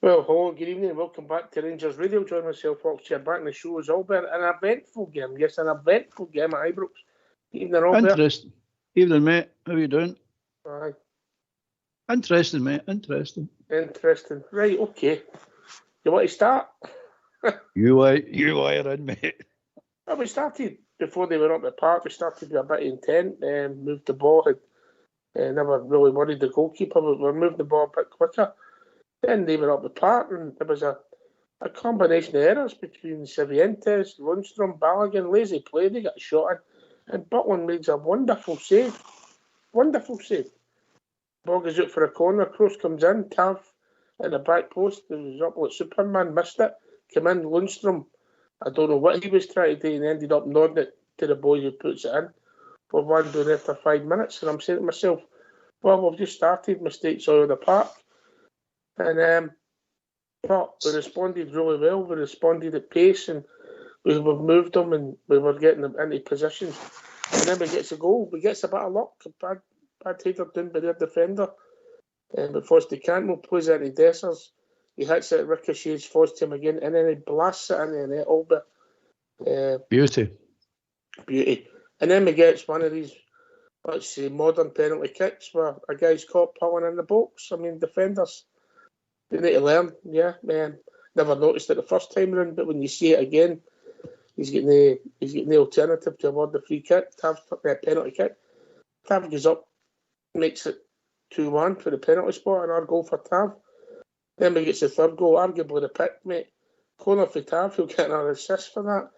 Well, hello, good evening, and welcome back to Rangers Radio. Join myself, Foxchair, back in the show as Albert. An eventful game, yes, an eventful game at Ibrox. Evening, Albert. Interesting. Evening, mate. How are you doing? Aye. Interesting, mate. Interesting. Interesting. Right, okay. You want to start? You are in, mate. Well, we started before they went up the park. We started with a bit of intent, moved the ball, and never really worried the goalkeeper, but we moved the ball a bit quicker. Then they were up the park, and there was a combination of errors between Cifuentes, Lundstrom, Balogun, lazy play. They got a shot in, and Butland makes a wonderful save. Wonderful save. Ball goes out for a corner, cross comes in, Tav at the back post. It was up like Superman, missed it. Came in, Lundstrom. I don't know what he was trying to do, and ended up nodding it to the boy who puts it in for 1-0 after 5 minutes. And I'm saying to myself, well, we've just started, mistakes all over the park. And but we responded really well. We responded at pace, and we've moved them, and we were getting them into positions. And then we get a goal. We get a bit of luck. Bad header done by their defender. But Foster Cantwell plays it into Dessers. He hits it, ricochets, falls to him again, and then he blasts it into the net. All bit. Beauty. And then we get one of these, let's say, modern penalty kicks where a guy's caught pulling in the box. I mean, defenders, they need to learn. Yeah, man. Never noticed it the first time round, but when you see it again, he's getting the alternative to award the free kick, penalty kick. Tav goes up, makes it 2-1 for the penalty spot, and our goal for Tav. Then we get the third goal, arguably the pick, mate. Corner for Tav, he'll get another assist for that.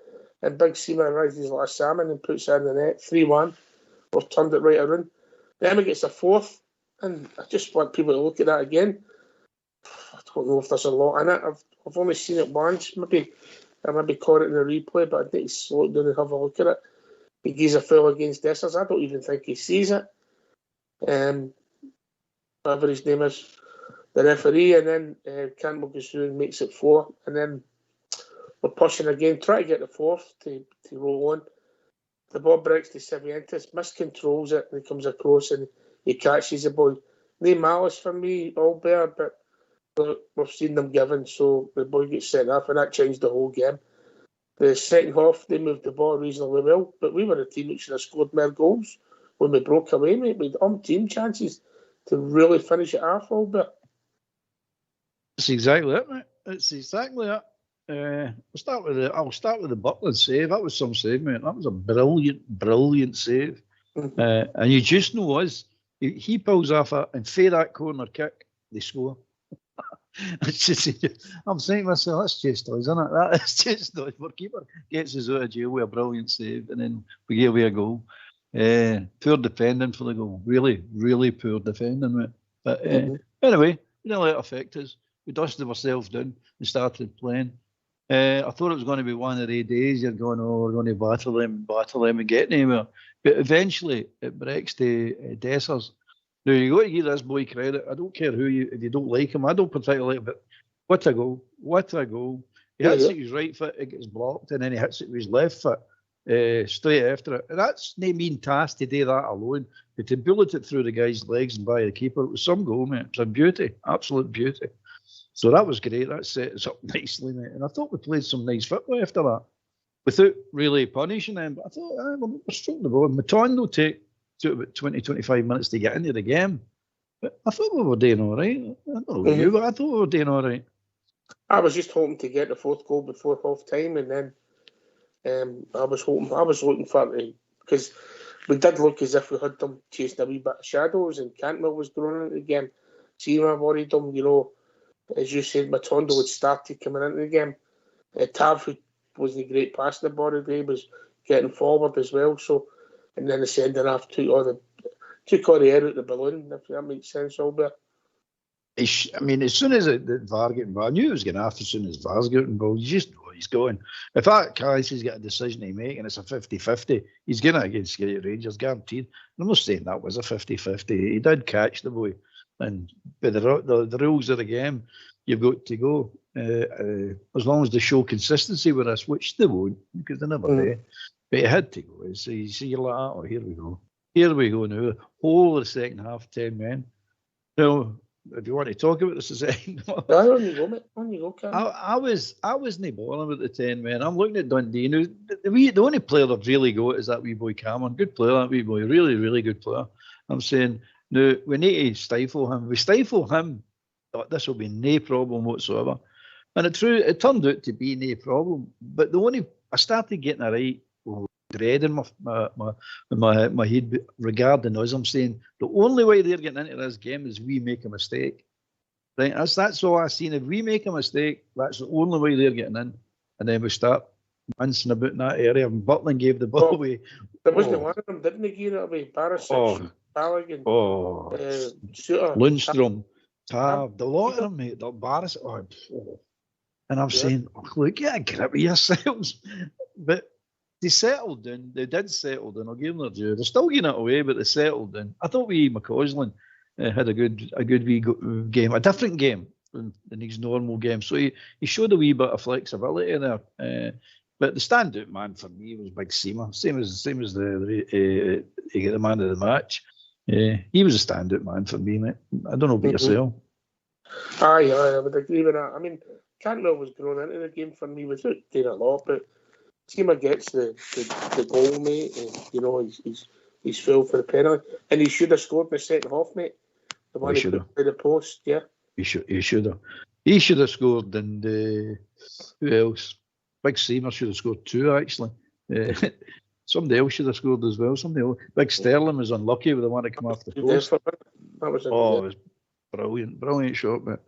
And Big Seaman rises like a salmon and puts it in the net. 3-1. We've turned it right around. Then we get the fourth, and I just want people to look at that again. I don't know if there's a lot in it. I've only seen it once. Maybe I caught it in the replay, but I think he's slow down and have a look at it. He gives a foul against Dessers. I don't even think he sees it. Whatever his name is, the referee, and then Cantwell goes through and makes it 4, and then we're pushing again, try to get the fourth to roll on. The ball breaks to Cifuentes, miscontrols it, and he comes across and he catches the ball. No malice for me, Albert, but we've seen them given, so the boy gets sent off, and that changed the whole game. The second half, they moved the ball reasonably well, but we were a team that should have scored more goals when we broke away, mate. We had team chances to really finish it off, Albert. That's exactly it, mate. It's exactly it. I'll start with the Butland save. That was some save, mate. That was a brilliant save. Mm-hmm. And you just know he pulls off it and for that corner kick, they score. I'm saying to myself, that's just us, isn't it? That is just us. Our keeper gets us out of jail with a brilliant save, and then we give away a goal. Poor defending for the goal. Really, really poor defending, mate. But anyway, we didn't let it affect us. We dusted ourselves down and started playing. I thought it was going to be one of the days you're going, we're going to battle them and get anywhere. But eventually it breaks to Dessers. Now, you got to give this boy credit. I don't care if you don't like him. I don't particularly like him, but what a goal. What a goal. He hits it with his right foot, it gets blocked, and then he hits it with his left foot straight after it. And that's no mean task to do that alone. But to bullet it through the guy's legs and by the keeper, it was some goal, mate. It was a beauty, absolute beauty. So that was great. That set us up nicely, mate. And I thought we played some nice football after that, without really punishing them. But I thought, we're stroking the ball. Matondo took about 20-25 minutes to get into the game. But I thought we were doing all right. I don't know you, but I thought we were doing all right. I was just hoping to get the fourth goal before half time, and then I was looking for it, because we did look as if we had them chasing a wee bit of shadows, and Cantwell was thrown into the game. Seema worried them, as you said, Matondo had started coming into the game. Tav, who wasn't a great passing the ball today, was getting forward as well. So, and then the sending off took all the air out the balloon, if that makes sense, Albert. I mean, as soon as the VAR got involved, I knew it was going to happen as soon as VAR's got involved. You just know he's going. If that Callie's got a decision to make and it's a 50-50, he's going to against Rangers, guaranteed. I'm not saying that was a 50-50. He did catch the boy. And by the rules of the game, you've got to go. As long as they show consistency with us, which they won't, because they never do. But he had to go. So you see, you're like, here we go. Here we go now. Whole of the second half, 10 men. Now, if you want to talk about this a second. On you go, mate. On you go, Cam. I wasn't bothered about the 10 men. I'm looking at Dundee. Now, the only player they've really got is that wee boy Cameron. Good player, that wee boy. Really, really good player. I'm saying, no, we need to stifle him. We stifle him, this will be no problem whatsoever. And it turned out to be no problem. But I started getting a right dread in my head regarding us. I'm saying the only way they're getting into this game is we make a mistake. Right? That's all I've seen. If we make a mistake, that's the only way they're getting in. And then we start mincing about in that area. And Butland gave the ball away. There wasn't one of them, didn't he, give it away? Barisic, Balogun, Shooter, Lundstrom, Tav, the lot of them, mate. The Barisic. And I'm saying, look, get a grip of yourselves. But they settled down. They did settle down. I'll give them their due. They're still getting it away, but they settled down. I thought McCausland had a good wee game, a different game than his normal game. So he showed a wee bit of flexibility there. But the standout man for me was Big Seema. Same as the man of the match. He was a standout man for me, mate. I don't know about yourself. Aye, I would agree with that. I mean, Cantwell was grown into the game for me without doing a lot, but Seema gets the goal, mate. And, he's full for the penalty, and he should have scored in the second half, mate. The one he put by the post, yeah. He should have. He should have scored, and who else? Big Seamer should have scored 2, actually. Somebody else should have scored as well. Somebody else. Big Sterling was unlucky with the one that came off the post. It was brilliant shot, mate.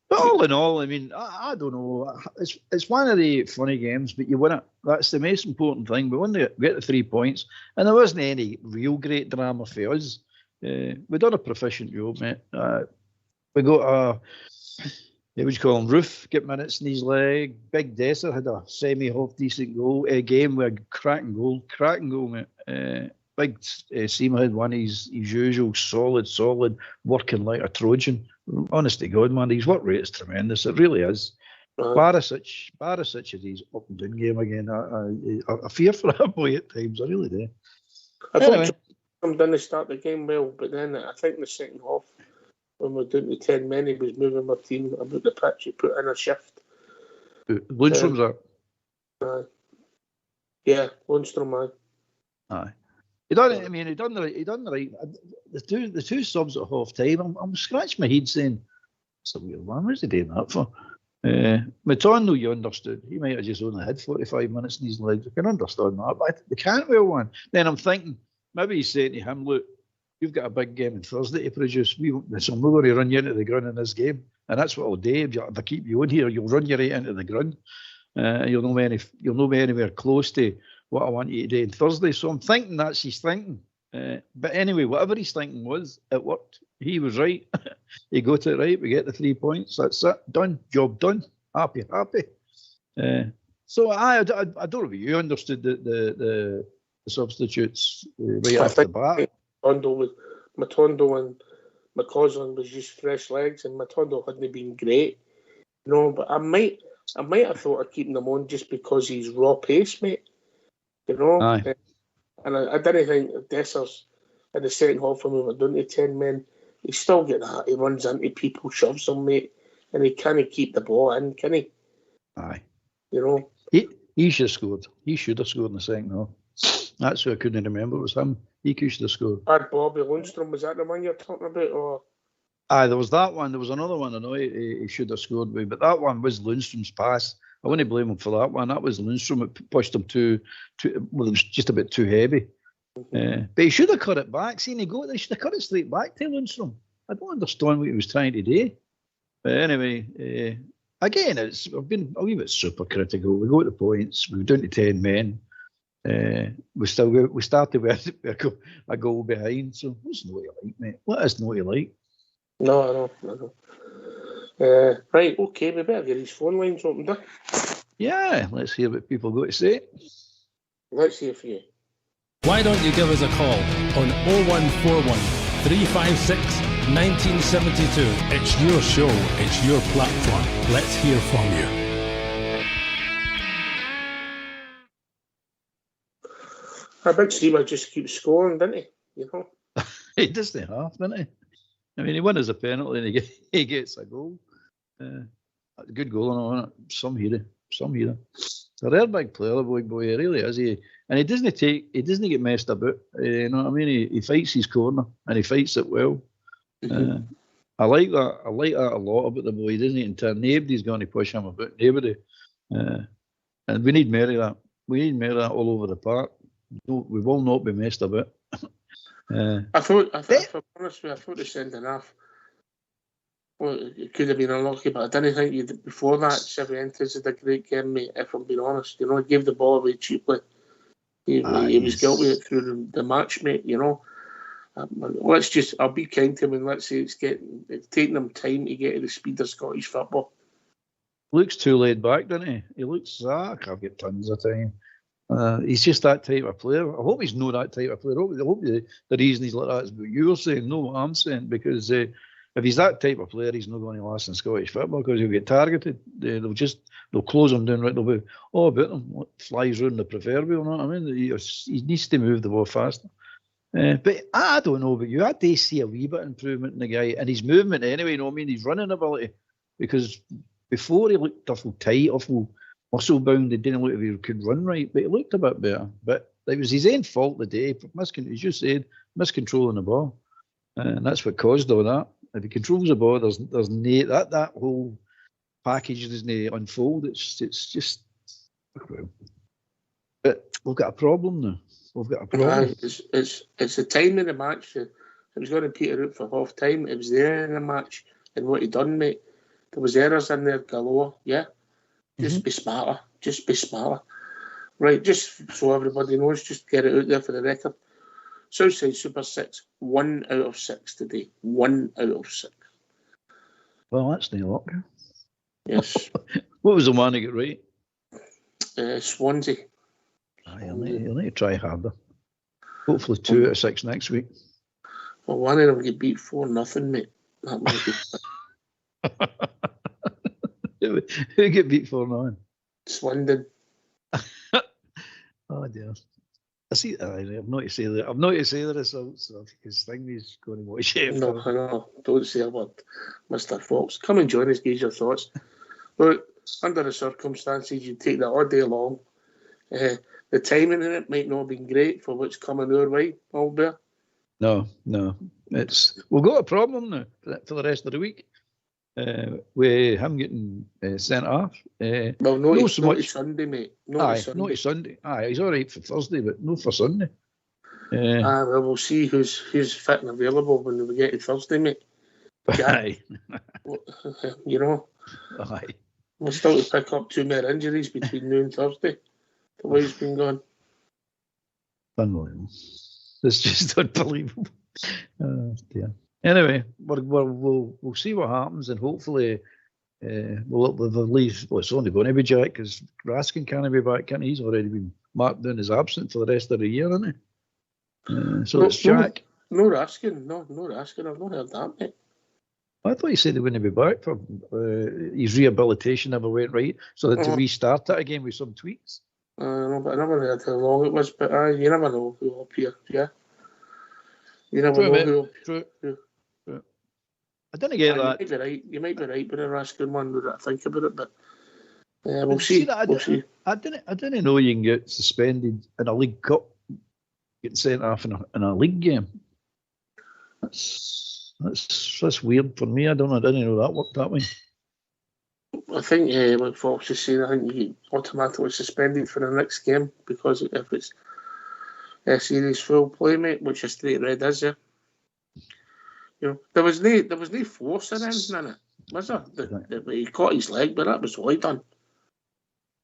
But all in all, I mean, I don't know. It's one of the funny games, but you win it. That's the most important thing. We won get the 3 points, and there wasn't any real great drama for us. We done a proficient job, mate. We got what would you call him? Roof get minutes in his leg. Big Desser had a semi-half decent goal. Game with a cracking goal, mate. Big Seema had one. His usual solid, working like a Trojan. Honest to God, man, his work rate is tremendous. It really is. Barisic is his up and down game again. I fear for that boy at times. I really do. I thought John didn't start the game well, but then I think in the second half, when we're down to 10 men, he was moving my team about the pitch. He put in a shift. Lundstrom's up. Yeah, Lundstrom, aye. He done the right. The two subs at half time. I'm scratching my head saying, "It's a weird one. What's he doing that for?" Matondo, you understood. He might have just only had 45 minutes in his legs. I can understand that, but the Cantwell one. Then I'm thinking maybe he's saying to him, "Look, you've got a big game on Thursday to produce. So we're going to run you into the ground in this game, and that's what I'll do. If I keep you on here, you'll run you right into the ground. You'll not be anywhere close to what I want you to do on Thursday." So I'm thinking that's his thinking. But anyway, whatever his thinking was, it worked. He was right. He got it right. We get the 3 points. That's it. Done. Job done. Happy. So I don't know if you understood the substitutes right off the bat. Matondo and McCausland was just fresh legs, and Matondo hadn't been great. But I might have thought of keeping him on just because he's raw pace, mate. Aye. And I didn't think Dessers in the second half when we were down to 10 men, he still get that. He runs into people, shoves them, mate, and he can't keep the ball in, can he? Aye. He should have scored. He should have scored in the second half. That's who I couldn't remember. It was him. He should have scored. Bobby Lundstrom, was that the one you're talking about? Or? Aye, there was that one. There was another one I know he should have scored with, but that one was Lundstrom's pass. I wouldn't blame him for that one. That was Lundstrom. It pushed him it was just a bit too heavy. But he should have cut it back. See, they should have cut it straight back to Lundstrom. I don't understand what he was trying to do. But anyway, again, I've been a wee bit super critical. We got the points. We were down to 10 men. We started with a goal behind. So what's not you like, mate? What is not you like? No, I know. Right, okay, we better get his phone lines opened up. Yeah, let's hear what people got to say. Let's hear from you. Why don't you give us a call on 0141 356 1972. It's your show, it's your platform. Let's hear from you. Our big Steamer just keeps scoring, didn't he? He doesn't have, didn't he? I mean, he won as a penalty and he gets a goal. A good goal and all that. Some hero. A rare big player, the boy, he really is. And he doesn't get messed about. You know what I mean? He fights his corner and he fights it well. I like that. I like that a lot about the boy, doesn't he? In turn, nobody's going to push him about. Nobody. And we need more of that. We need more of that all over the park. No, we will not be messed about. I thought, if I'm honest with you, I thought the sending off. Well, it could have been unlucky, but I didn't think before that, Cifuentes had a great game, mate, if I'm being honest. You know, he gave the ball away cheaply. He was guilty through the match, mate, you know. I'll be kind to him and let's say it's taking him time to get to the speed of Scottish football. Looks too laid back, doesn't he? He looks, I've got tons of time. He's just that type of player. I hope he's not that type of player. I hope the reason he's like that is what you were saying, not what I'm saying, because if he's that type of player, he's not going to last in Scottish football because he'll get targeted. They'll close him down right. They'll be all about him, flies round the proverbial. You know what I mean? He needs to move the ball faster. But I don't know about you. I do see a wee bit of improvement in the guy and his movement anyway. You know what I mean? His running ability, because before he looked awful tight, awful muscle bound. He didn't look if he could run right, but he looked a bit better. But it was his own fault the day. As you said, miscontrolling the ball, and that's what caused all that. If he controls the ball, there's that whole package doesn't unfold. It's just well. But we've got a problem now. We've got a problem. It's the time in the match. It was going to peter out for half time. It was there in the match, and what he done, mate. There was errors in there galore. Yeah, just be smarter. Just be smarter. Right, just so everybody knows, just get it out there for the record. Southside Super 6, 1 out of 6 today. 1 out of 6. Well, that's no luck. Yes. What was the one to get right? Swansea. You'll need to try harder. Hopefully 2 out of 6 next week. Well, one of them get beat 4-0, mate. That might be. Who get beat 4-9? Swindon. Oh dear. I see. I'm not to say that. I'm not to say the results because Thingy's going to watch it. No, I know. Don't say a word, Mr. Fox. Come and join us. Give your thoughts. Look, under the circumstances, you take that all day long. The timing in it might not have been great for what's coming our way, Albert. No. We've got a problem now for the rest of the week. With him getting sent off. Not to Sunday, mate. Not to Sunday. He's all right for Thursday, but no for Sunday. Well, we'll see who's fit and available when we get to Thursday, mate. Aye. You know. Aye. We'll still to pick up 2 more injuries between now and Thursday. The way he's been gone. Unbelievable. It's just unbelievable. Oh, dear. Anyway, we'll see what happens, and hopefully we'll leave. Well, it's only going to be Jack because Raskin can't be back, can he? He's already been marked down as absent for the rest of the year, isn't he? So it's Jack. No Raskin. No Raskin. I've not heard that, mate. I thought he said he wouldn't be back for his rehabilitation never went right, so they had to restart it again with some tweaks. No, but I never heard how long it was. But you never know who'll appear. Yeah. You never know who. True. I didn't get that. You might be right with the Raskin one. Now that I think about it, but we'll see. We'll see. I didn't know you can get suspended in a League Cup, getting sent off in a league game. That's weird for me. I didn't know that worked that way. I think what Fox is saying, I think you automatically suspended for the next game because if it's a series full play, mate, which a straight red is, yeah. You know, there was no force in anything in it, was there? He caught his leg, but that was all he done.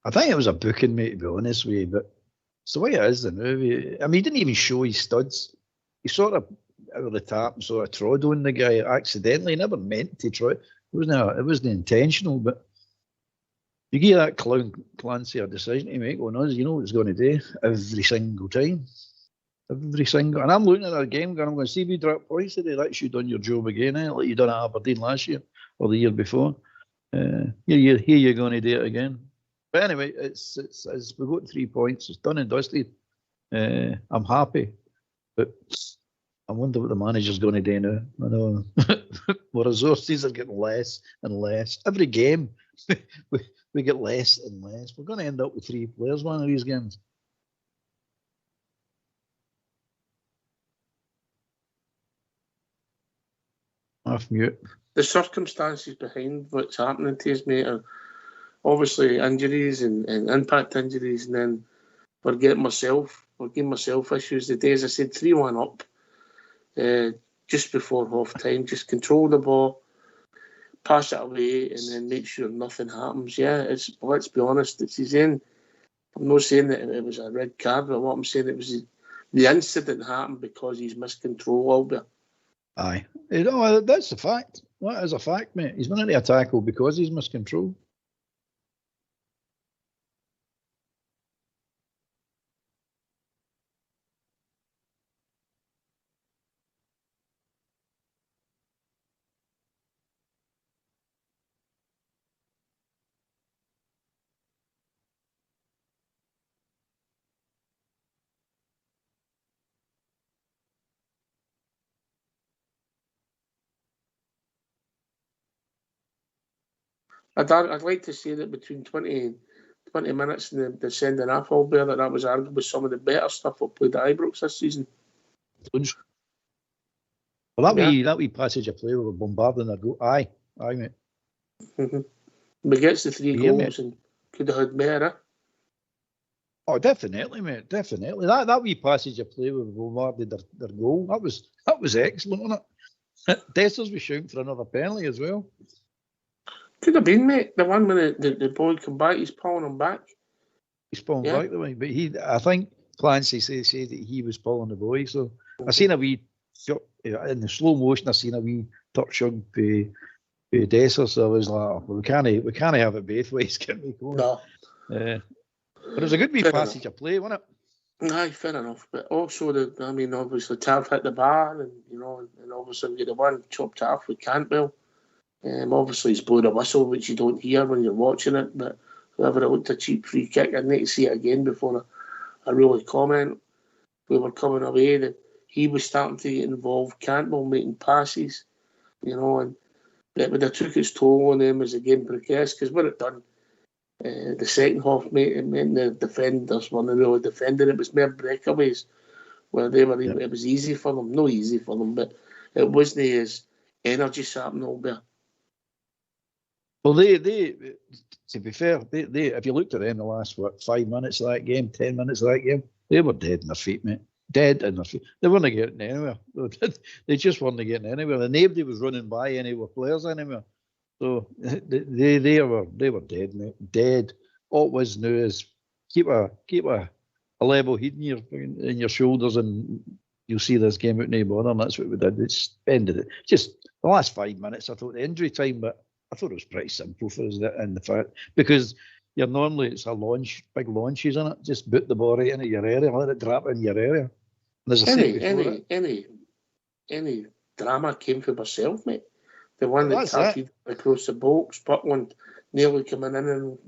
I think it was a booking, mate, to be honest with you, but it's the way it is, the movie. I mean, he didn't even show his studs. He sort of, out of the tap, and sort of trod on the guy accidentally. He never meant to try. It wasn't intentional, but you give that clown Clancy a decision to make on us, you know what it's going to do every single time. And I'm looking at that game going, I'm going to see if you drop points today. That's you done your job again, like you done at Aberdeen last year or the year before. Here you're going to do it again. But anyway, it's as we got 3 points, it's done and dusted. I'm happy, but I wonder what the manager's going to do now. I know our resources are getting less and less. Every game, we get less and less. We're going to end up with 3 players one of these games. Off mute. The circumstances behind what's happening to us, mate, are obviously injuries and impact injuries, and then we're giving myself issues. The days I said 3-1 up, just before half time, just control the ball, pass it away, and then make sure nothing happens. Yeah, let's be honest, it's his end. I'm not saying that it was a red card, but what I'm saying, it was the incident happened because he's missed control, Albert. Aye. That's a fact. That is a fact, mate. He's been into a tackle because he's missed control. I'd like to say that between 20 minutes and the sending off, Albert, that was arguably some of the better stuff we played at Ibrox this season. Well, that wee passage of play, we were bombarding their goal. Aye, mate. Mm-hmm. We gets the 3 goals and could have had better. Oh, definitely, mate. Definitely. That wee passage of play, we bombarded their goal. That was excellent, wasn't it? Dessers was shouting for another penalty as well. Could have been, mate. The one when the boy come back, he's pulling him back. He's pulling back the way, but I think Clancy said that he was pulling the boy. So I seen a wee in the slow motion. I seen a wee touch on Dessers. So I was like, oh, we can't have it both ways, can we? No. But it was a good wee passage of play, wasn't it? Aye, fair enough. But also, obviously Tav hit the bar, and and obviously we get the one chopped off with Cantwell. Obviously he's blowed a whistle, which you don't hear when you're watching it, but whoever it looked a cheap free kick, I'd need to see it again before I really comment. We were coming away that he was starting to get involved, Cantwell making passes, and that would have took its toll on them as the game progressed, because what it done, the second half, mate, it meant the defenders weren't really defending. It was mere breakaways where they were. It was easy for them, not easy for them, but it wasn't as energy sapping all there. Well, they to be fair, they if you looked at them the last 5 minutes of that game, 10 minutes of that game, they were dead in their feet, mate. Dead in their feet. They weren't getting anywhere. They just weren't getting anywhere. And nobody was running by any of the players anywhere. So they were dead, mate. Dead. All it was now is keep a level head in your shoulders, and you'll see this game out no bother. And that's what we did. It's ended it. Just the last 5 minutes, I thought the injury time, but I thought it was pretty simple for us in the fact, because you're normally, it's a launch, big launches in it. Just boot the ball right into your area, let it drop in your area. Any drama came from myself, mate. The one that tapped across the box, Buckland nearly coming out and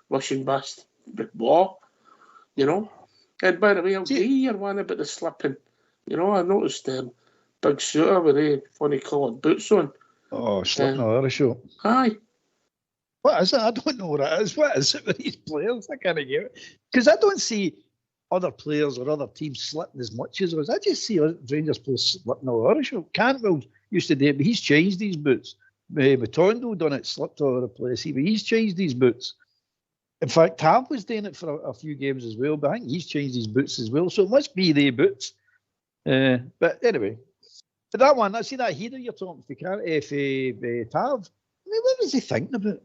rushing past the ball, And by the way, I'll give you one about the slipping. I noticed big shooter with the funny coloured boots on. Oh, slipping on the show. Aye. What is it? I don't know what it is. What is it with these players? I can't get it. Because I don't see other players or other teams slipping as much as us. I just see Rangers players slipping all over the show. Cantwell used to do it, but he's changed these boots. Matondo done it, slipped all over the place. But he's changed these boots. In fact, Tav was doing it for a few games as well, but I think he's changed his boots as well. So it must be the boots. But anyway. But that one, I see that header you're talking for Tav. I mean, what was he thinking about?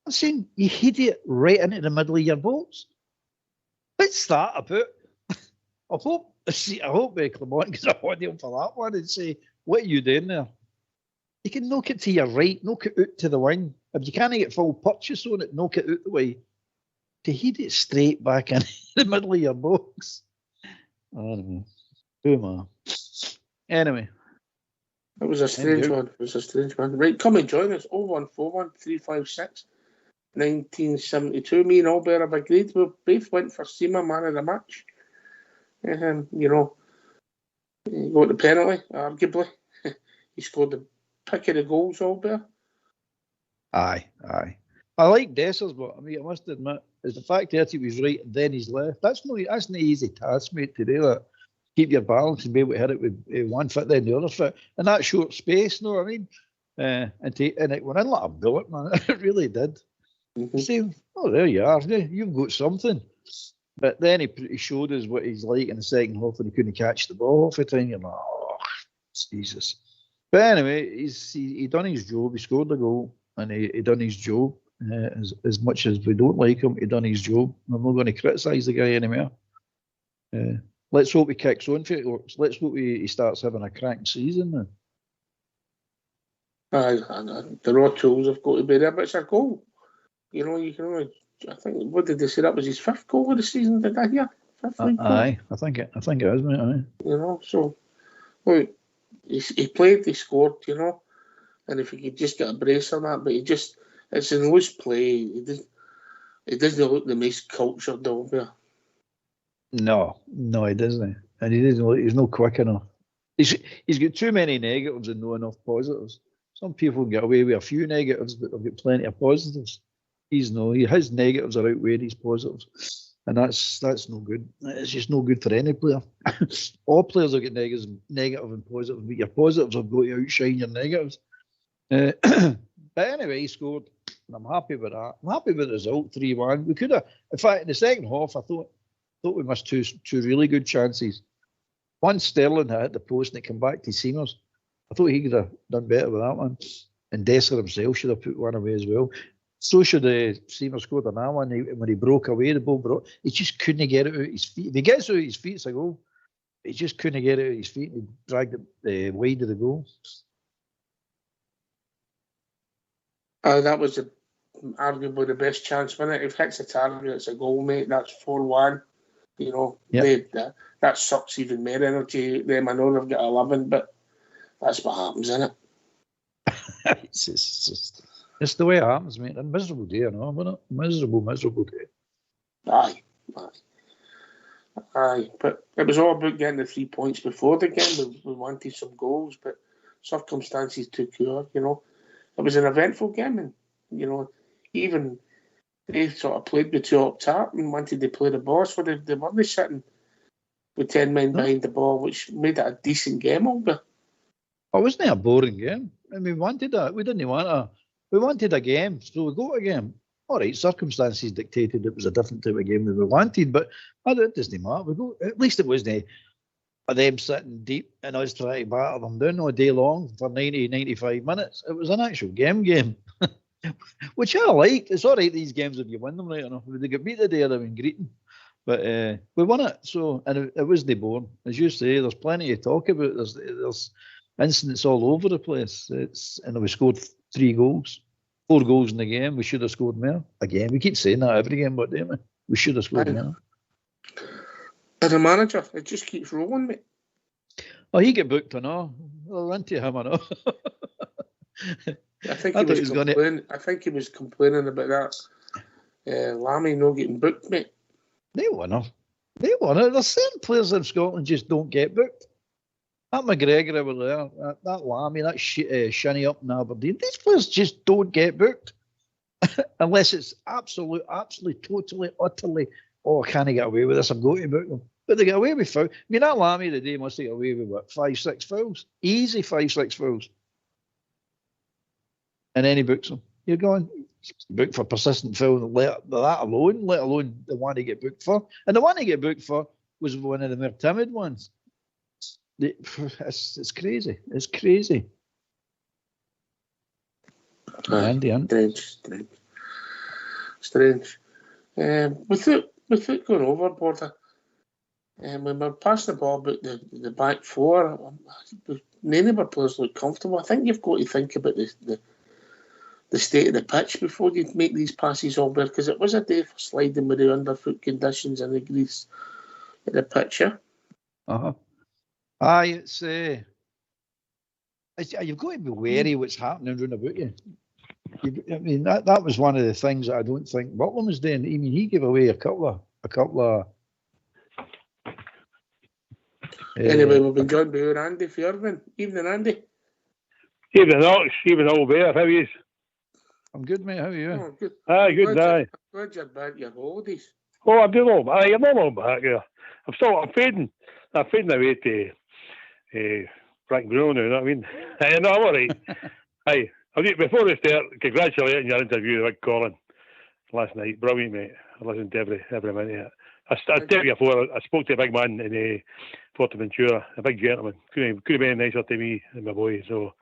I'm saying you hit it right into the middle of your box. What's that about? I hope Clement gets a audio for that one and say, what are you doing there? You can knock it to your right, knock it out to the wing. If you can't get full purchase on it, knock it out the way. To hit it straight back in the middle of your box. I don't know. Who am I? Anyway. It was a strange one. Right, come and join us. 0141 356 1972. Me and Albert have agreed. We both went for Seema man of the match. He got the penalty, arguably. He scored the pick of the goals, Albert. Aye. I like Dessers, but I mean, I must admit, is the fact that he was right and then he's left. That's no easy task, mate, to do that. Keep your balance and be able to hit it with one foot, then the other foot, in that short space. Know what I mean? And it went in like a bullet, man. It really did. Mm-hmm. See, oh, there you are. You've got something. But then he showed us what he's like in the second half when he couldn't catch the ball half the time. You're like, oh, Jesus. But anyway, he done his job. He scored the goal and he done his job. As much as we don't like him, he done his job. I'm not going to criticise the guy anymore. Let's hope he kicks on for it. Let's hope he starts having a cracking season now. The raw tools have got to be there, but it's a goal. You know, you can only. I think, what did they say, that was his 5th goal of the season? Did I hear? 5th league goal? Aye, I think it is, mate. Aye. You know, so look, he played, he scored. You know, and if he could just get a brace on that, but it's in loose play. He doesn't look the most cultured, though. No, he doesn't, and he's not quick enough. He's got too many negatives and not enough positives. Some people get away with a few negatives, but they've got plenty of positives. His negatives are outweighed his positives, and that's no good. It's just no good for any player. All players will get negative and positive, but your positives have got to outshine your negatives. But anyway, he scored, and I'm happy with that. I'm happy with the result, 3-1. We could have, in fact, in the second half, I thought we missed two really good chances. One, Sterling hit the post and it came back to Seamers. I thought he could have done better with that one. And Dessler himself should have put one away as well. So should Seamer scored on that one. When he broke away, the ball broke. He just couldn't get it out of his feet. If he gets it out of his feet, it's a goal. He just couldn't get it out of his feet. And he dragged it wide of the goal. That was arguably the best chance, wasn't it? If it hits the target, it's a goal, mate. That's 4-1. You know, yep. That sucks even more energy. Them, I know they've got 11, but that's what happens, isn't it? It's the way it happens, mate. A miserable day, you know, wasn't it? Miserable day. Aye. But it was all about getting the 3 points before the game. We wanted some goals, but circumstances took care, you know. It was an eventful game, and, you know, even they sort of played the two up top and wanted to play the ball, so they weren't sitting with 10 men behind the ball, which made it a decent game over. Oh, wasn't it a boring game? I mean, we wanted that. We didn't want we wanted a game, so we got a game. All right, circumstances dictated it was a different type of game than we wanted, but it doesn't matter. At least it wasn't them sitting deep and us trying to batter them down all day long for 90, 95 minutes. It was an actual game. Which I liked. It's all right, these games, if you win them right enough. If they get beat today, they've been greeting. But we won it, so, and it wasn't boring. As you say, there's plenty to talk about. There's incidents all over the place. And we scored 4 goals in the game. We should have scored more. Again, we keep saying that every game, but don't we? We should have scored more. And the manager, it just keeps rolling, mate. Oh, he get booked, I know. Well, into him, I know. I think he was complaining about that. Lammy not getting booked, mate. They won it. There's certain players in Scotland just don't get booked. That McGregor over there, that Lammy, that Shinny up in Aberdeen, these players just don't get booked. Unless it's absolutely, totally, utterly, oh, I can't get away with this, I'm going to book them. But they get away with fouls. I mean, that Lammy today must get away with, 5-6 fouls? Easy 5-6 fouls. And then he books them. You're going, booked for persistent foul, that alone, let alone the one he get booked for. And the one he get booked for was one of the more timid ones. It's crazy. It's crazy. Strange. Without going overboard, when we're passing the ball about the back four, none of our players look comfortable. I think you've got to think about the state of the pitch before you make these passes over, because it was a day for sliding with the underfoot conditions and the grease of the pitch. Aye, it's you've got to be wary what's happening round about you. I mean, that was one of the things that I don't think Butland was doing. I mean, he gave away a couple of Anyway, we've been joined by our Andy Fairman. Evening, Andy. Evening, Ox. Evening, all bear. How are you? I'm good, mate. How are you? Oh, good. Aye, good, aye. I'm glad you're back at your holidays. Oh, I'm doing all back. I'm not all back here. I'm fading. I'm fading away to Frank Bruno now, you know what I mean? Aye, no, I'm all right. Aye. Before we start, congratulating your interview with Colin last night. Brilliant, mate. I listened to every minute of it. I tell you before, I spoke to a big man in Forteventura, a big gentleman. Couldn't have been any nicer to me and my boy. So,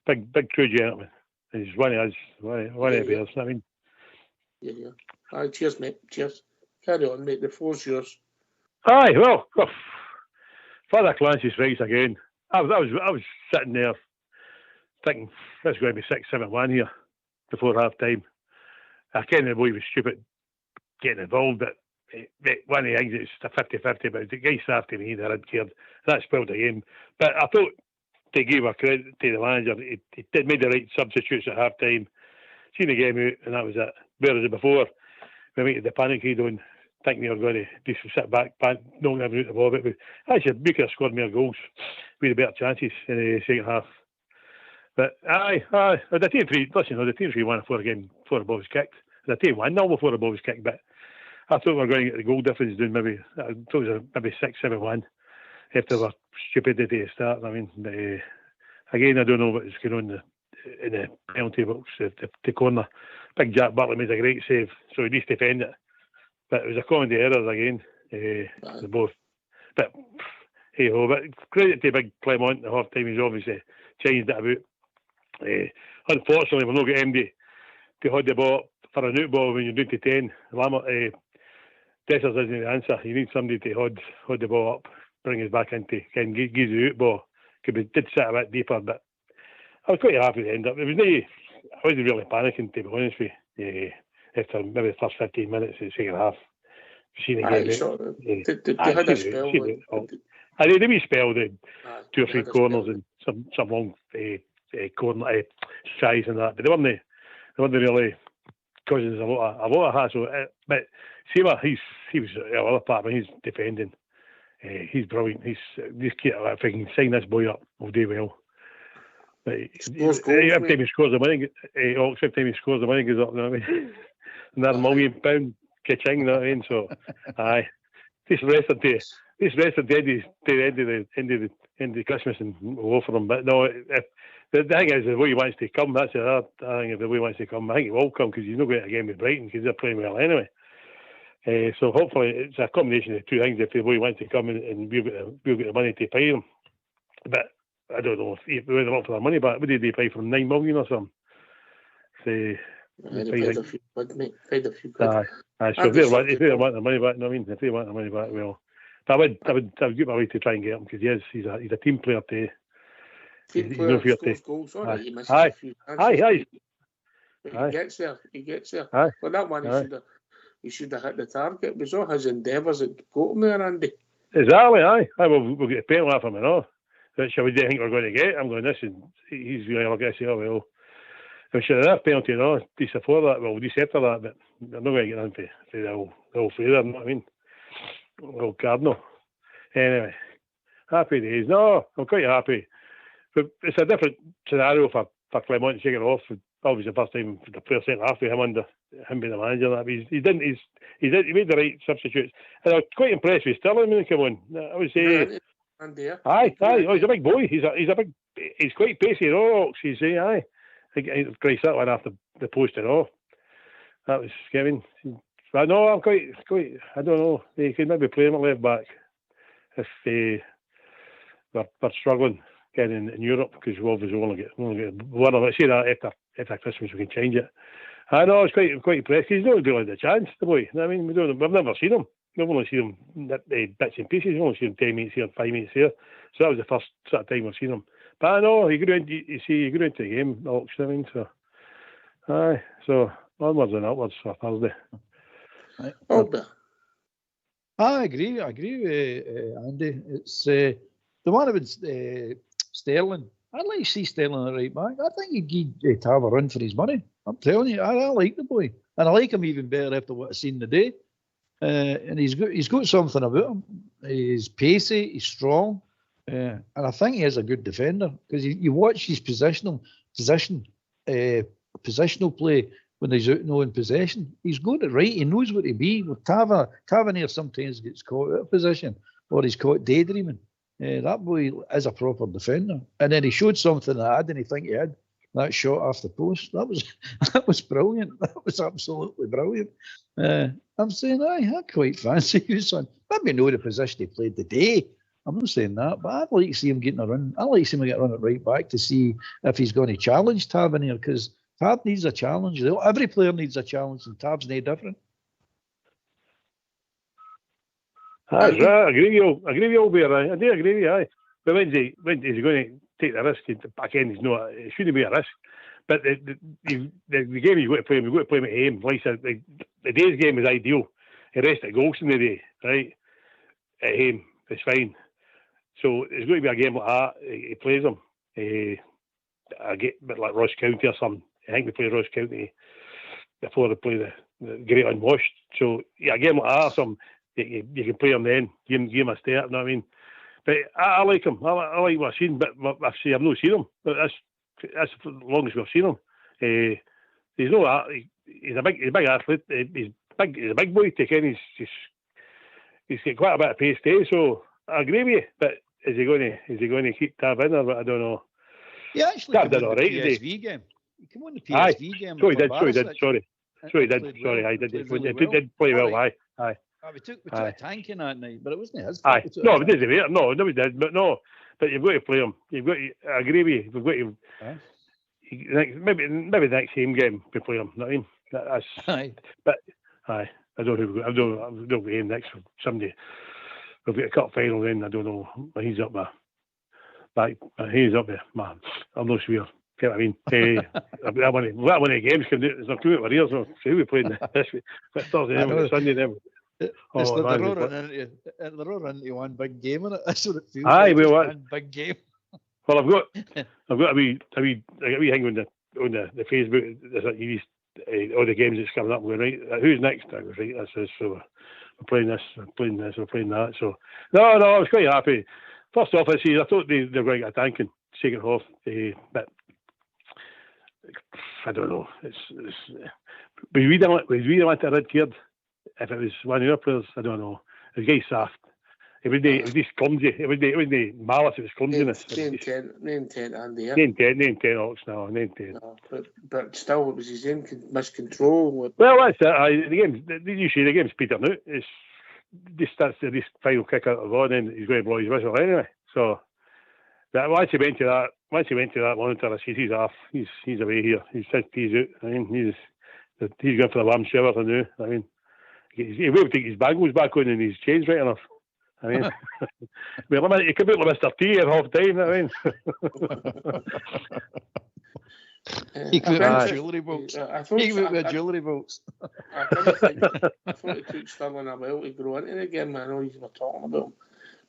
big true gentleman. And he's one of us, one of the bears. I mean, yeah. Aye, cheers, mate. Cheers. Carry on, mate. The floor's yours. Aye, well, Father Clancy's race again. I was sitting there thinking this is going to be 6-7-1 here before half time. I can't the boy was stupid getting involved, but one of the things it's a 50-50, but the guy started me, they had cared. That spoiled the game. But I thought to give a credit to the manager, he did made the right substitutes at half time, seen the game out, and that was it. Whereas before, we made the panic on, thinking we were going to just sit back, knocking everyone out the ball. But actually, we could have scored more goals with the better chances in the second half. But aye, the team three won before the ball was kicked. The team won now before the ball was kicked, but I thought we were going to get the goal difference down. Maybe I thought it was maybe 6-7-1 after our stupidity at the start. I mean, again, I don't know what's going on in the penalty box, the corner. Big Jack Bartley made a great save, so he needs to defend it. But it was a comedy errors again, the both. But hey ho, but credit to Big Clement at half time. He's obviously changed it about. Unfortunately, we're not getting MD to hold the ball for a new ball when you're down to 10. Dessers isn't the answer. You need somebody to hold the ball up, bring us back into, and give you the out ball. Did sit a bit deeper, but I was quite happy to end up. I wasn't really panicking, to be honest with you. After maybe the first 15 minutes of the second half, seen the game. They had a spell. They wee spell, 2 or 3 corners and some long corner tries and that, but they weren't really causing us a lot of hassle. But Seema, he was the other part, but he's defending. He's brilliant. If I can sign this boy up, we'll do well. Every time he scores the winning, every time he scores the winning goes up. You know what I mean? Another £1 million ka-ching, you know what I mean? So, aye, this rest of the end of Christmas and we'll offer him. But no, the thing is, the way he wants to come, that's the other thing. If the way he wants to come, I think he will come because he's not going to get a game with Brighton because they're playing well anyway. So hopefully it's a combination of 2 things. If the boy he wants to come and we'll get the money to pay him. But I don't know if we want for their money back. What did they pay for 9 million or something? They paid a few quid, mate. Paid a few quid. Aye. So if they want their money back, you know what I mean? If they want their money back, well. But I would get my way to try and get him because he's a team player too. Team player scores goals. Sorry, he misses a few chances. Aye. He gets there. Aye. Well, that one he should have hit the target. It was all his endeavours that got him there, Andy. Exactly. Aye. We'll get a penalty off him and all. Which I would think we're going to get. I'm going, this and he's going to look at us and say, oh well. We should have that penalty and all, just before that, well, just after that, but they're not going to get in for the whole favour, you know what I mean? Well, Cardinal. Anyway, happy days. No, I'm quite happy. But it's a different scenario for Clement shaking off. Obviously, the first time the player sent half with him being the manager. That he made the right substitutes. And I was quite impressed with Sterling when he came on. I would say. Aye. Oh, he's a big boy. He's quite pacey. He's aye. He's Grace that one after the post and all. That was Kevin. But no, I'm quite. I don't know. He could maybe play him at left back if we're struggling getting in Europe because we obviously only get one of it. See that after Christmas we can change it. I know. I was quite impressed. He's not really had a chance, the boy. I mean, we've never seen him. We've only seen him bits and pieces. We've only seen him 10 minutes here, 5 minutes here. So that was the first sort of time we've seen him. But I know he grew into the game, Alex. I mean, so aye. So onwards and upwards for Thursday. I agree with Andy. It's the one about Sterling. I'd like to see Sterling at right back. I think he'd give Tav a run for his money. I'm telling you, I like the boy. And I like him even better after what I've seen today. and he's got something about him. He's pacey, he's strong, and I think he is a good defender because you watch his positional play when he's out now in possession. He's got it right. He knows where to be. With Tavernier sometimes gets caught out of position or he's caught daydreaming. That boy is a proper defender, and then he showed something I didn't think he had. That shot off the post, that was brilliant. That was absolutely brilliant. I'm saying, I quite fancy you, son. Maybe know the position he played today. I'm not saying that, but I'd like to see him getting a run. I'd like to see him get a run at right back to see if he's going to challenge Tavernier, because Tab needs a challenge. Every player needs a challenge, and Tab's no different. That's right. I agree with you all there. I do agree with you. Aye. But when's he going to take the risk? Again, it shouldn't be a risk. But the game you've got to play, we've got to play him at home. Like I said, the day's game is ideal. The rest of the goals in the day, right? At home, it's fine. So it's going to be a game like that. He plays them. I get a bit like Ross County or something. I think we play Ross County before they play the Great Unwashed. So yeah, a game like that or something, you can play him then. Give him a start, you know what I mean? But I like him. I like what I've seen, but I've not seen him. But that's as long as we've seen him. He's a big athlete. He's a big boy to ken. He's got quite a bit of pace too. So I agree with you. But is he going to keep Tab in, or I don't know. Yeah, actually, Tab did all right. PSV game. He came on the PSV game. So he did. Sorry, I did play well. Aye. We took a tanking that night, but it wasn't his fault. Aye. No, it didn't matter. No, we did. But no, but you've got to play him. I agree with you. We've got to. Maybe the next home game we play him. You know what I mean? That's. Aye. But aye, I don't know. I don't go him next for somebody. We've got a cup final then. I don't know. He's up there. He's up there, man. I'm not sure. You know what I mean? That one of the games can do. It's not coming out with ears. So who we played this week? Thursday night, Sunday then. They're all into one big game, isn't it? That's what it feels like. One big game. Well, I've got a wee thing on the Facebook. There's all the games that's coming up. We're right. Who's next? I was right. That's it. So we're playing this. We're playing this. We're playing that. So no, I was quite happy. First off, I thought they were going to get a tanking second half, but I don't know. We really want a red card. If it was one of your players, I don't know. The guy's soft. It would be clumsy. It would be malice. It was clumsiness. No intent, Andy. No intent, Alex. No intent. No, but still, it was his own miscontrol. Well, that's it. The game. You see, the game's petering out. This starts the final kick out of the and then he's going to blow his whistle anyway. So, once he went to that monitor, I see he's off. He's away here. He's out. I mean, he's going for the lamb shower now. I mean. He will take his bangles back on and he's changed right enough. I mean, he could be like Mr. T at half time. I mean, he could have jewellery bolts. I thought it took Sterling a while to grow into the game. I know you were talking about him,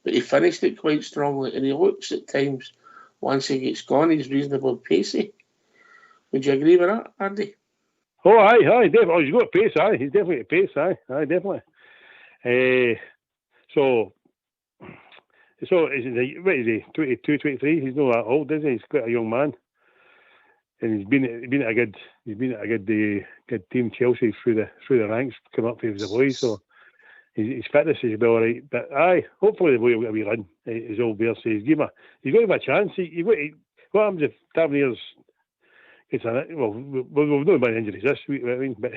but he finished it quite strongly, and he looks at times once he gets gone, he's reasonably pacey. Would you agree with that, Andy? Oh, aye, definitely. He's got pace, aye. He's definitely pace, aye, definitely. So is he 22, 23? He's not that old, is he? He's quite a young man, and he's been at a good team, Chelsea, through the ranks, come up with the boys. So his fitness is all right. But aye, hopefully the boy will get a wee run. His old bear says, he's got to give a chance. What happens if Tavernier's we've not about injuries this week, I mean, but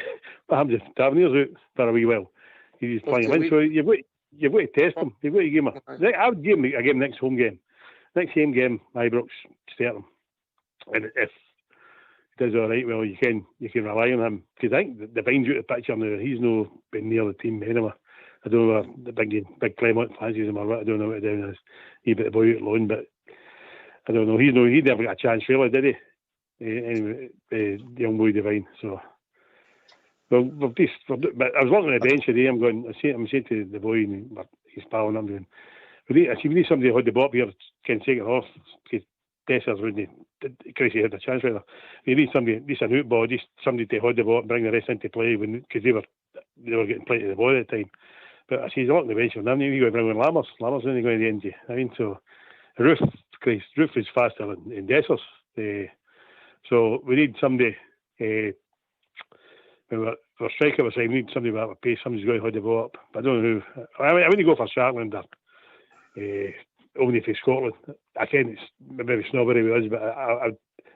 what happens if Tavernier's out for a wee while? He's playing him in, so you've got to test him. You've got to give him I would give him a game next home game. Next home game, Ibrox, start him. And if he does all right, well, you can rely on him. Because I think the Vine's out of the picture now. He's not been near the team anymore. I don't know if the big Clement fancies him or what. I don't know what they're doing. He put the boy out alone, but I don't know. He never got a chance, really, did he? Anyway, the young boy Divine. So, well, but I was looking at the bench today. I'm saying to the boy, and he's palling. I'm doing. We need somebody who had the ball here, can take it off. Because Dessers wouldn't. Chrissy had a chance with her. You need somebody, just an out ball, just somebody to hold the ball and bring the rest into play. Because they were getting plenty of the ball at the time. But I see he's not on the bench for them. You got to bring in Lammers. Lammers only going to the end. I mean, so Roof is faster than Dessers. So we need somebody. For striker, we need somebody with pace. Somebody's going to hold the ball up. But I don't know who. I wouldn't go for Sharkland or only for Scotland. I can't. It's maybe snobbery with us, but I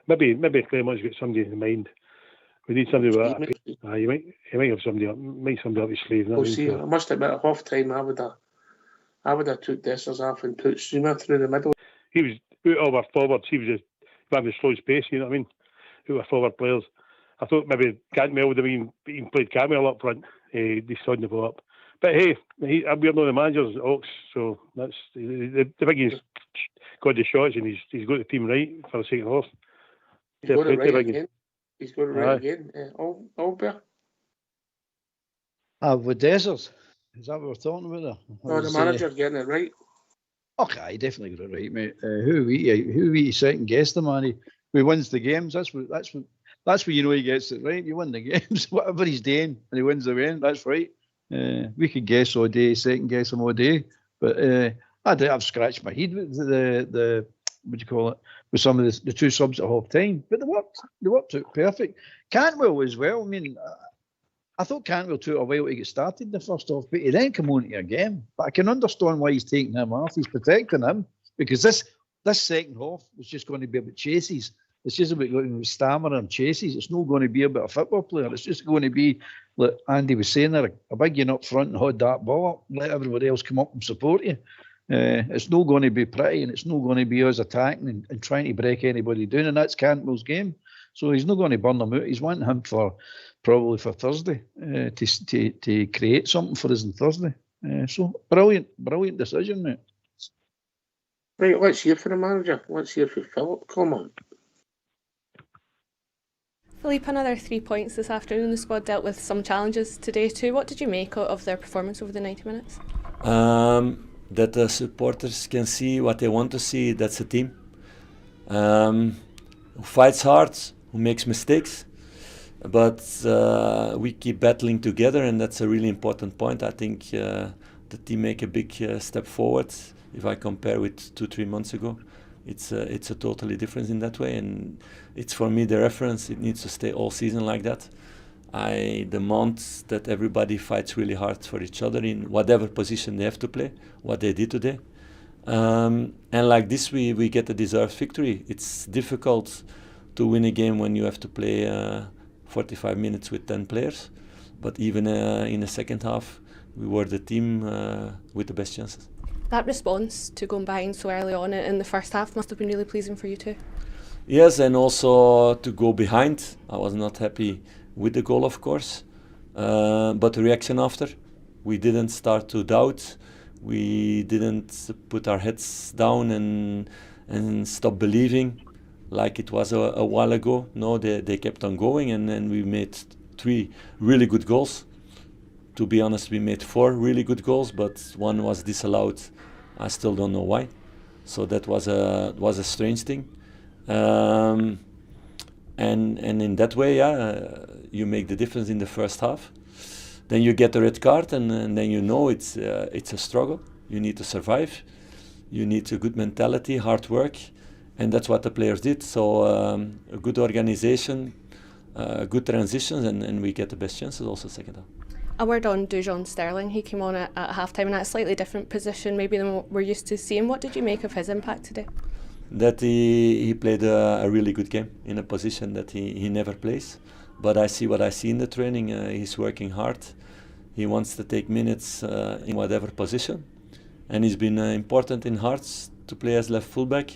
maybe Clermont's got somebody in mind. We need somebody with a pace. You might have somebody up his sleeve. We'll see. I must admit, at half time, I would have took Dessers off and put Zuma through the middle. He was out of our forwards. He was just having the slowest pace. You know what I mean? Out of forward players. I thought maybe Cantwell would have been played Cantwell up front. They stood the ball up. But hey, we're not the managers at Ox, so that's the big he's got the shots and he's got the team right for the second half. He's got it right again. He's got it right again. Albert? With Dessers? Is that what we're talking about there? No, the manager's getting it right. Okay, he definitely got it right, mate. Who we second guess the man? He wins the games. That's where you know he gets it right. You win the games, whatever he's doing, and he wins the game. That's right. We could guess all day, second guess him all day, but I've scratched my head with the what do you call it, with some of the two subs at half time, but they worked out perfect. Cantwell as well. I mean, I thought Cantwell took a while to get started in the first half, but he then came on to a game. But I can understand why he's taking him off. He's protecting him because this second half was just going to be about chases. It's just about going with stamina and chases. It's not going to be about a football player. It's just going to be, like Andy was saying there, a big un up front and hold that ball up, let everybody else come up and support you. It's not going to be pretty, and it's not going to be us attacking and trying to break anybody down, and that's Cantwell's game. So he's not going to burn them out. He's wanting him probably for Thursday to create something for us on Thursday. So brilliant decision, mate. Right, let's hear for the manager. Let's hear for Philip. Come on. Philippe, another 3 points this afternoon. The squad dealt with some challenges today too. What did you make of their performance over the 90 minutes? That the supporters can see what they want to see. That's a team who fights hard, who makes mistakes, but we keep battling together, and that's a really important point. I think the team make a big step forward. If I compare with 2-3 months ago, it's a totally difference in that way, and it's for me the reference. It needs to stay all season like that. I demand that everybody fights really hard for each other in whatever position they have to play, what they did today. And like this, we get a deserved victory. It's difficult to win a game when you have to play 45 minutes with 10 players. But even in the second half, we were the team with the best chances. That response to going behind so early on in the first half must have been really pleasing for you too. Yes, and also to go behind. I was not happy with the goal, of course, but the reaction after. We didn't start to doubt. We didn't put our heads down and stop believing like it was a while ago. No, they kept on going, and then we made 3 really good goals. To be honest, we made 4 really good goals, but one was disallowed. I still don't know why. So that was a strange thing. And in that way, you make the difference in the first half. Then you get a red card, and then you know it's a struggle. You need to survive. You need a good mentality, hard work, and that's what the players did. So a good organization, good transitions, and we get the best chances also second half. A word on Dujon Sterling. He came on at half-time in a slightly different position maybe than what we're used to seeing. What did you make of his impact today? That he played a really good game in a position that he never plays. But I see what I see in the training. He's working hard. He wants to take minutes in whatever position. And he's been important in Hearts to play as left fullback.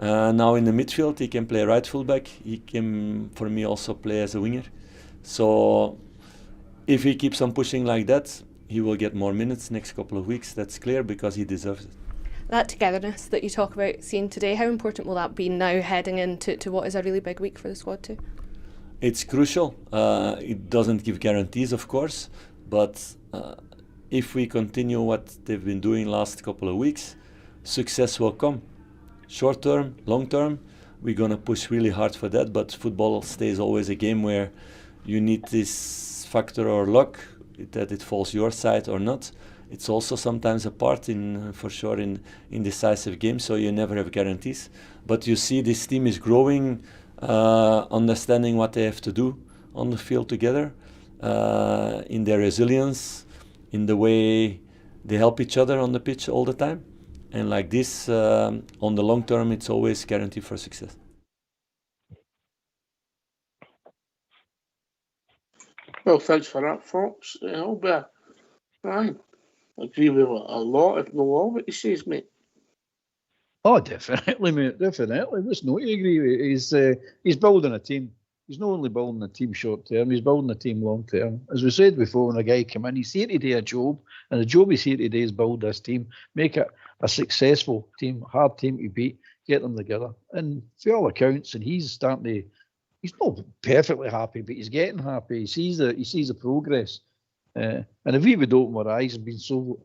Now in the midfield, he can play right fullback. He can, for me, also play as a winger. So if he keeps on pushing like that, he will get more minutes next couple of weeks. That's clear, because he deserves it. That togetherness that you talk about seeing today, how important will that be now heading into what is a really big week for the squad too? It's crucial. It doesn't give guarantees, of course, but if we continue what they've been doing last couple of weeks, success will come. Short term, long term, we're going to push really hard for that, but football stays always a game where you need this factor or luck that it falls your side or not. It's also sometimes a part for sure in decisive games, so you never have guarantees. But you see this team is growing, understanding what they have to do on the field together, in their resilience, in the way they help each other on the pitch all the time. And like this, on the long term, it's always guaranteed for success. Well, thanks for that, folks. Albert, I agree with a lot, if not all, what he says, mate. Oh, definitely, mate. Definitely. There's no to agree with. He's building a team. He's not only building a team short term, he's building a team long term. As we said before, when a guy came in, he's here to do a job, and the job he's here to do is build this team, make it a successful team, hard team to beat, get them together. And for all accounts, and he's starting to, he's not perfectly happy, but he's getting happy. He sees the progress. And if we would open our eyes and been so,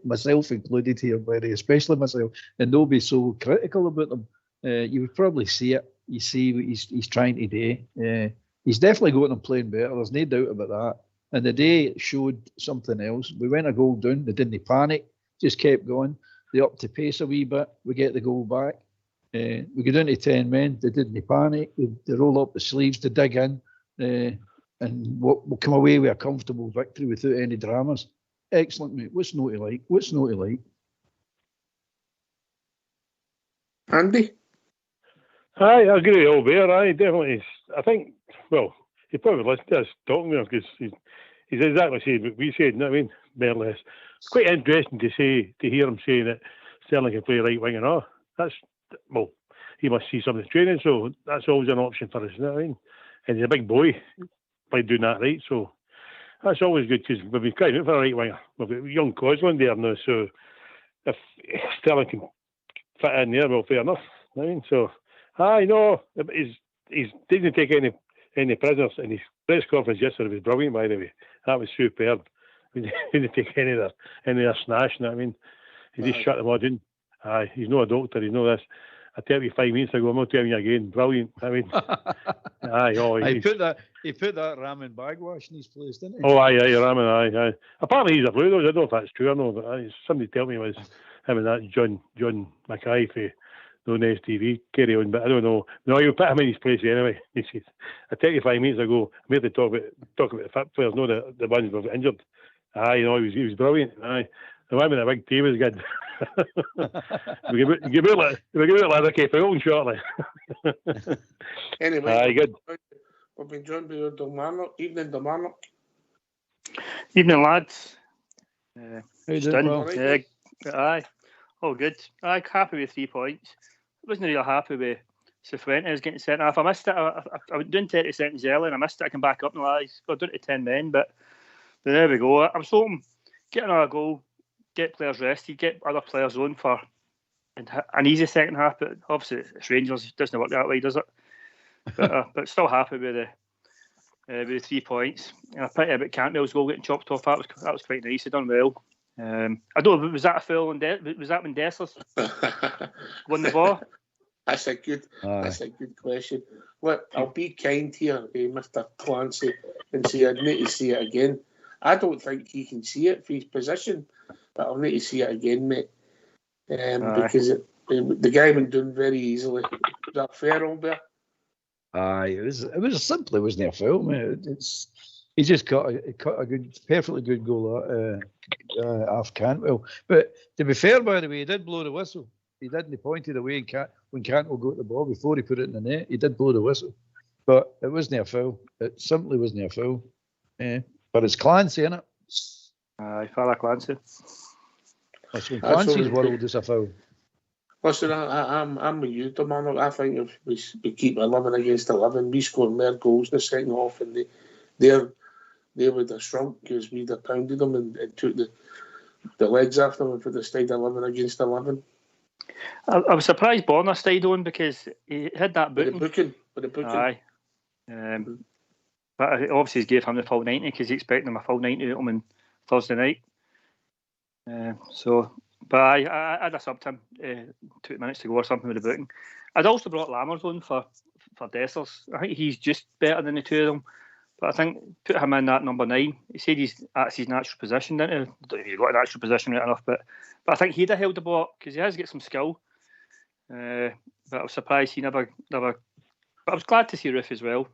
myself included here, Barry, especially myself, and not be so critical about them, you would probably see it. You see what he's trying to do. He's definitely got them playing better. There's no doubt about that. And the day showed something else. We went a goal down. They didn't panic. Just kept going. They upped the pace a wee bit. We get the goal back. We go down to 10 men. They didn't panic. They roll up the sleeves to dig in. And we'll come away with a comfortable victory without any dramas. Excellent, mate. What's not to like? What's not to like? Andy? I agree with Albert. I definitely. I think. Well, he probably listened to us talking to him because he's exactly saying what we said. You know what I mean? More or less. It's quite interesting to hear him saying that Sterling can play right wing and all. That's well. He must see some of the training, so that's always an option for us. You know what I mean? And he's a big boy by doing that right, so that's always good because we've been crying out for a right winger. We've got young Cosland there now, so if Sterling can fit in there, well, fair enough. You know what I mean? So. I know he didn't take any prisoners, and his press conference yesterday was brilliant. By the way, that was superb. He didn't take any of their snash. You know what I mean? He just shut them all down. Aye, he's not a doctor. He's not this. I tell you 5 minutes ago, I'm not telling you again. Brilliant. I mean, he put that Ramin Bagwash in his place, didn't he? Oh, aye, Ramin, aye. Apparently he's a blue though. I don't know if that's true or not, but somebody tell me it was him and that John Mackay for on STV, carry on, but I don't know. No, you put him in his place anyway. He says, I tell you 5 minutes ago, I'm here to talk about the fit players, not the ones who've injured. Aye, you know, he was brilliant. Aye, the one with the big team was good. we give it like okay, Fulton shortly. Anyway, aye, good. We've been joined by Kilmarnock. Evening, Kilmarnock. Evening, lads. How you doing, Right, aye, all good. Aye, happy with 3 points. Wasn't really happy with Cifuentes getting sent off. I missed it. I went down 30 seconds early and I missed it. I came back up and I got down to 10 men, but there we go. I was hoping get another goal, get players rested, get other players on for an easy second half. But obviously, it's Rangers. It doesn't work that way, does it? But still happy with the 3 points. And I pity about Cantwell's goal getting chopped off. That was quite nice. He done well. I don't know, was that a foul on was that when Dessler won the ball? That's a good question. Look, I'll be kind here, Mr. Clancy, and say I'd need to see it again. I don't think he can see it for his position, but I'll need to see it again, mate. Because the guy went down very easily. Was that fair, Albert? Aye, it was simply wasn't a foul, mate. He just cut a perfectly good goal off Cantwell. But to be fair, by the way, he did blow the whistle. He didn't. He pointed away when Cantwell got the ball before he put it in the net. He did blow the whistle, but it wasn't a foul. It simply wasn't a foul. But it's Clancy, isn't it? Aye, Father Clancy. That's when Clancy's world is a foul. Listen, I'm with you, man. I think if we keep 11 against 11, we score more goals in the second half, and they would have shrunk because we'd have pounded them and took the legs after them if they'd stayed 11 against 11. I was surprised Bonner stayed on because he had that booking. With the booking. Aye. But obviously he gave him the full 90 because he expected him a full 90 out of him on Thursday night. But I'd have subbed him 2 minutes to go or something with the booking. I'd also brought Lammers on for Dessers. I think he's just better than the two of them. But I think put him in that number 9. He said that's his natural position, didn't he? I don't know if he's got a natural position right enough, but I think he'd have held the block because he has got some skill. But I was surprised he never. But I was glad to see Roof as well.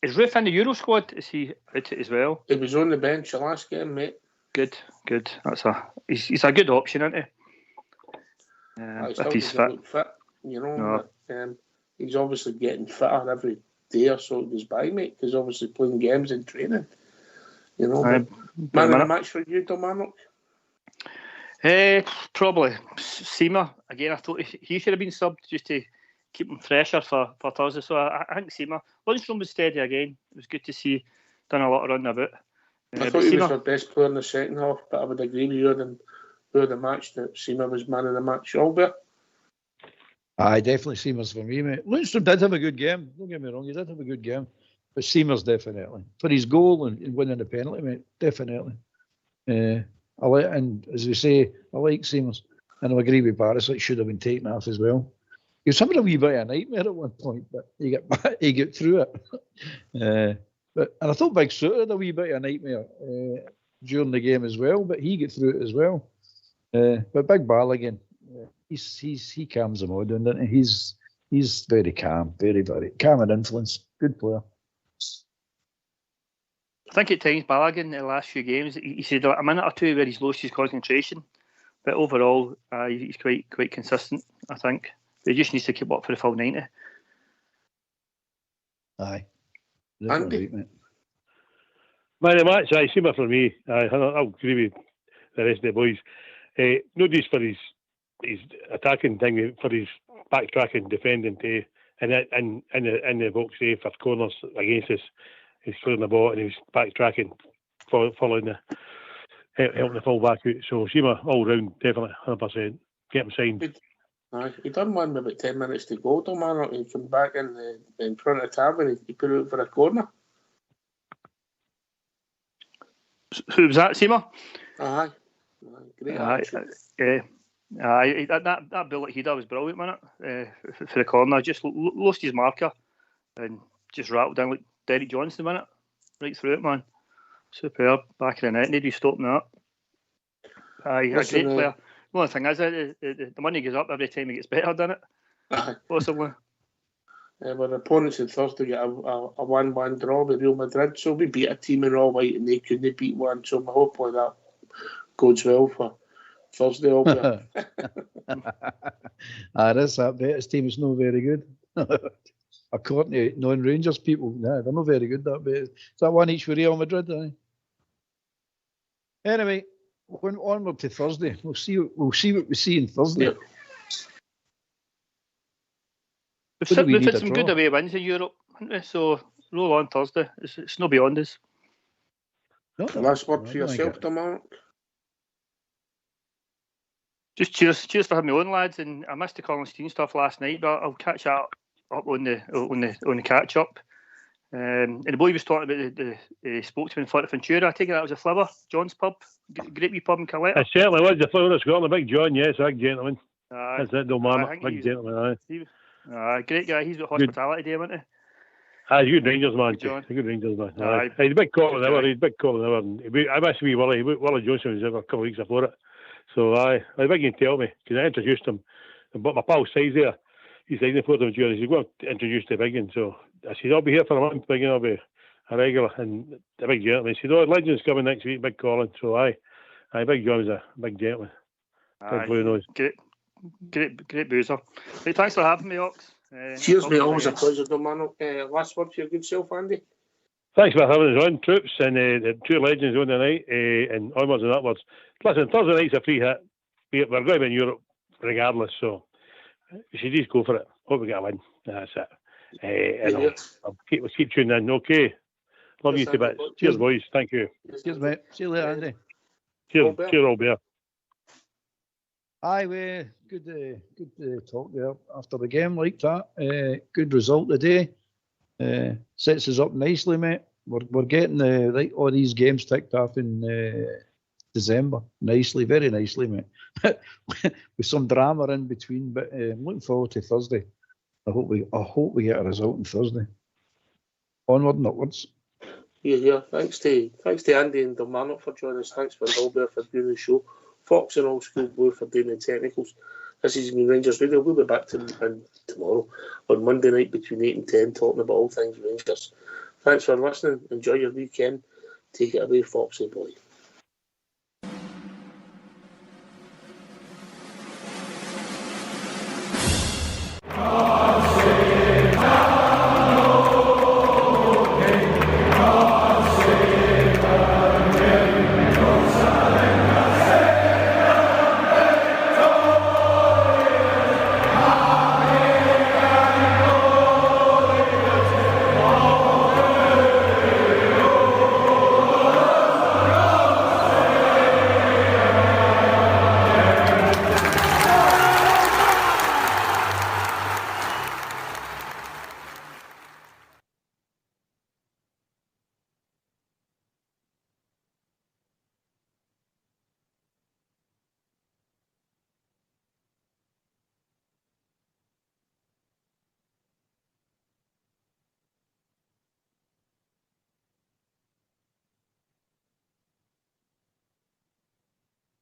Is Roof in the Euro squad? Is he out as well? He was on the bench the last game, mate. Good. He's a good option, isn't he? If he's fit. You know, he's obviously getting fitter every day or so it goes by, mate, because obviously playing games and training. You know, man of the match for you, Dominic? Probably Seamer. Again, I thought he should have been subbed just to keep him fresher for Thursday. So I think Seamer. Lundstrom was steady again. It was good to see. Done a lot of running about. I thought he was our best player in the second half, but I would agree with you than the match that Seamer was man of the match. Albert? Aye, definitely Seamer's for me, mate. Lundstrom did have a good game. Don't get me wrong, he did have a good game. But Seamer's definitely. For his goal and winning the penalty, mate, definitely. And as we say, I like Seamer's. And I agree with Barris, it should have been taken off as well. He was having a wee bit of a nightmare at one point, but he got through it. And I thought Big Suter had a wee bit of a nightmare during the game as well, but he got through it as well. But Big Balogun, he calms them all down, doesn't he? He's very calm, very, very calm and influence. Good player. I think at times Balogun in the last few games, he said a minute or two where he's lost his concentration, but overall he's quite consistent. I think he just needs to keep up for the full 90. Aye. Andy? Right, Man of the match, Seamer for me. I'll agree with the rest of the boys. Nobody's for his attacking thing, for his backtracking, defending, in the box, for corners against us. He's clearing the ball and he's backtracking, following helping the full back out. So Seamer all round, definitely 100%. Get him signed. He done one with about 10 minutes to go, Dominic. He came back in front of the tab and he put it out for a corner. Who was that, Seamer? Aye. Great. That bullet he did was brilliant, wasn't it? For the corner, just lost his marker and just rattled down like Derek Johnson, wasn't it? Right through it, man. Superb. Back of the net. Nobody stopping that. Aye, a great player. The only thing is, the money goes up every time he gets better, doesn't it? Aye. Possibly. Our opponents on Thursday get a 1-1 draw with Real Madrid, so we beat a team in all white and they couldn't beat one. So hopefully that goes well for Thursday. That's that Betis team is not very good. According to non-Rangers people, they're not very good. That Betis. Is that one each for Real Madrid? Anyway, going onward to Thursday. We'll see what we see on Thursday. Yeah. We've had some good away wins in Europe, haven't we? So roll on Thursday. It's no beyond us. The last word for yourself, Dominic. Just cheers for having me on, lads. And I missed the Colin Steen stuff last night, but I'll catch that up on the catch up. And the boy was talking about the spokesman for Ventura. I take it that was a flivver, John's pub, great wee pub in Calais. It certainly was the flivver. It's got a big John, yes, big gentleman. That's it, Dominic, big gentleman. Great guy. He's got hospitality day, wasn't he? He's a good Rangers man. He's a good Rangers man. He's a big call hour. I must be Willie Johnson was there a couple of weeks before it. So I think you can tell me because I introduced him. But my pal Si's there. He's saying the photo of He said, "Go introduce the big one." So I said, "I'll be here for a month, big, I'll be a regular." And the big gentleman he said, "Oh, Legends coming next week, big Colin." So Big John is a big gentleman. Big blue nose. Great boozer. Hey, thanks for having me, Ox. Cheers, mate. Always a pleasure, Dominic. Last word for your good self, Andy. Thanks for having us on, troops, and the two legends on the night, and onwards and upwards. Listen, Thursday night's a free hit. We're going to be in Europe regardless, so we should just go for it. Hope we get a win. That's it. I'll keep tuning in. Okay. Love you to bits. Cheers, boys. Thank you. Cheers, mate. See you later, Andy. Cheers, Albert. Aye, good talk there after the game like that. Good result today. Sets us up nicely, mate. We're getting all these games ticked off in December. Nicely, very nicely, mate. With some drama in between, but I'm looking forward to Thursday. I hope we get a result on Thursday. onward and upwards. Yeah. Thanks to Andy and Kilmarnock for joining us. Thanks for Albert for doing the show. Fox and Old School Blue for doing the technicals. This has been Rangers Radio. We'll be back tomorrow on Monday night between 8 and 10 talking about all things Rangers. Thanks for listening. Enjoy your weekend. Take it away, Foxy boy.